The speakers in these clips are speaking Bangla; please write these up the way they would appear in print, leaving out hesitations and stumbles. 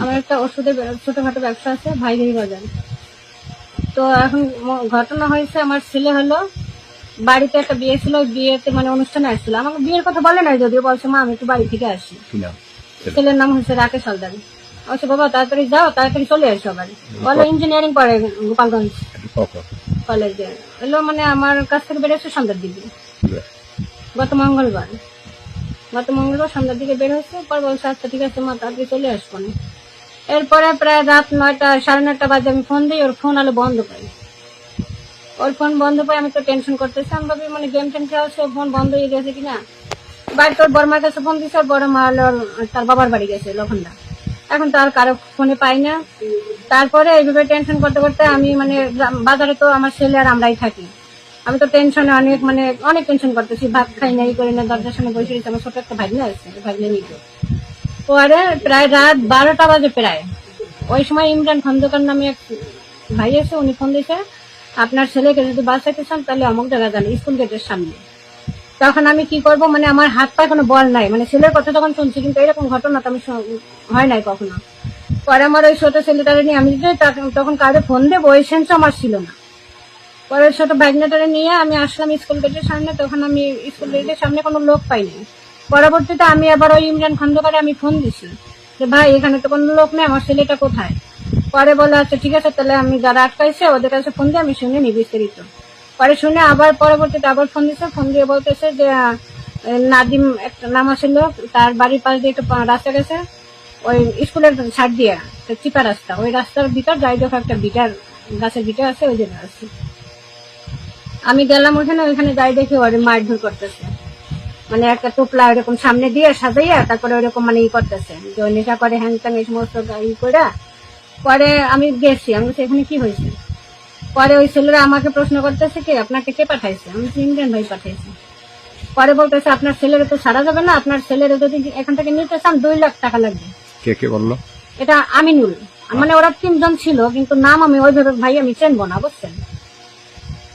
আমার একটা ওষুধের ছোটখাটো ব্যবসা আছে, ভাইগিরি বাজার। তো এখন ঘটনা হয়েছে, আমার ছেলে হলো বাড়িতে একটা বিয়ে ছিল, ওই বিয়েতে মানে অনুষ্ঠানে আসছিল। আমাকে বিয়ের কথা বলে নাই, যদিও বলছে মা আমি একটু বাড়ি থেকে আসি। ছেলের নাম হচ্ছে রাকেশ হালদার। বলছে বাবা তাড়াতাড়ি যাও, তাড়াতাড়ি চলে আসো বাড়ি। বলে ইঞ্জিনিয়ারিং পড়ে গোপালগঞ্জ কলেজে। এলো মানে আমার কাছ থেকে বেরোচ্ছে সন্ধ্যার দিকে, গত মঙ্গলবার সন্ধ্যার দিকে বের হচ্ছে। পর বলছে আচ্ছা ঠিক আছে মা তাড়াতাড়ি চলে আসবো না। এরপরে প্রায় রাত 9টা 9:30 বাজে আমি ফোন দিই, ওর ফোন আলো বন্ধ পাই। ওর ফোন বন্ধ পাই, আমি তো টেনশন করতেছি, আমি ভাবি মানে গেম টেম খেলছে, ফোন বন্ধ হয়ে গেছে কিনা। বাড়িতে ওর বড়মার কাছে ফোন দিচ্ছে, ওর বড় মা হলো তার বাবার বাড়ি গেছে লখনদা। এখন তো আর কারো ফোনে পাই না। তারপরে এইভাবে টেনশন করতে করতে আমি মানে বাজারে তো আমার ছেলে আর আমরাই থাকি। আমি তো টেনশনে অনেক টেনশন করতেছি, ভাত খাই না, এই করি না, দরজার সামনে বসে রয়েছে। আমার ছোট একটা ভাগ্নে আছে, ভাগ্নে নিতে। পরে প্রায় রাত 12টা বাজে প্রায়, ওই সময় ইমরান খন্দকার নামে এক ভাই আছে, উনি ফোন দিয়েছে আপনার ছেলেকে যদি বাঁচাইতে চান তাহলে অমুক জায়গা যান, স্কুল গেটের সামনে। তখন আমি কি করব, মানে আমার হাত পায়ে কোনো বল নাই, মানে ছেলের কথা তখন শুনছি, কিন্তু এরকম ঘটনা তো আমি হয় নাই কখনো। পরে আমার ওই ছোট ছেলেটারে নিয়ে আমি তখন কাউকে ফোন দেবো ওই সেন্স আমার ছিল না। পরে ছোট ভাগনাটারে নিয়ে আমি আসলাম স্কুল গেটের সামনে। তখন আমি স্কুল গেটের সামনে কোনো লোক পাইনি। পরবর্তীতে আমি আবার ওই ইমরান খন্দকারে আমি ফোন দিছি যে ভাই এখানে তো কোনো লোক নেই, আমার ছেলেটা কোথায়। পরে বলে আচ্ছা ঠিক আছে, তাহলে আমি যারা আটকাইছে ওদের কাছে ফোন দিয়ে আমি শুনে নি বিস্তারিত। পরে শুনে আবার পরবর্তীতে আবার ফোন দিছে, ফোন দিয়ে বলতেছে যে নাদিম একটা নাম আসছিল, তার বাড়ির পাশ দিয়ে একটু রাস্তা গেছে, ওই স্কুলের ছাড় দিয়ে চিপা রাস্তা, ওই রাস্তার ভিতর যাই দেখো একটা বিটার গাছের বিটা আছে, ওই জায়গা আছে। আমি গেলাম ওইখানে যাই দেখি ওর মারধর করতেছে, মানে একটা টোপলা ওরকম সামনে দিয়ে সাজাইয়া তারপরে ওরকম মানে করতেছে যে নেশা করে হ্যাং ত্যাং এই সমস্ত করে। পরে আমি গেছি, আমি বলছি এখানে কি হয়েছে। পরে ওই ছেলেরা আমাকে প্রশ্ন করতেছে কি আপনাকে কে পাঠাইছে, আমি ইমরান ভাই পাঠাইছি। পরে বলতেছে আপনার ছেলেরা তো ছাড়া যাবে না, আপনার ছেলেরা যদি এখান থেকে নিতে চান 2 লাখ টাকা লাগবে। কে বললো? এটা আমিনুল, মানে ওরা 3 জন ছিল, কিন্তু নাম আমি ওইভাবে ভাই আমি চেনবো না, বুঝছেন।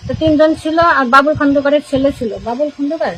তো 3 জন ছিল, আর বাবুল খন্দকারের ছেলে ছিল, বাবুল খন্দকার।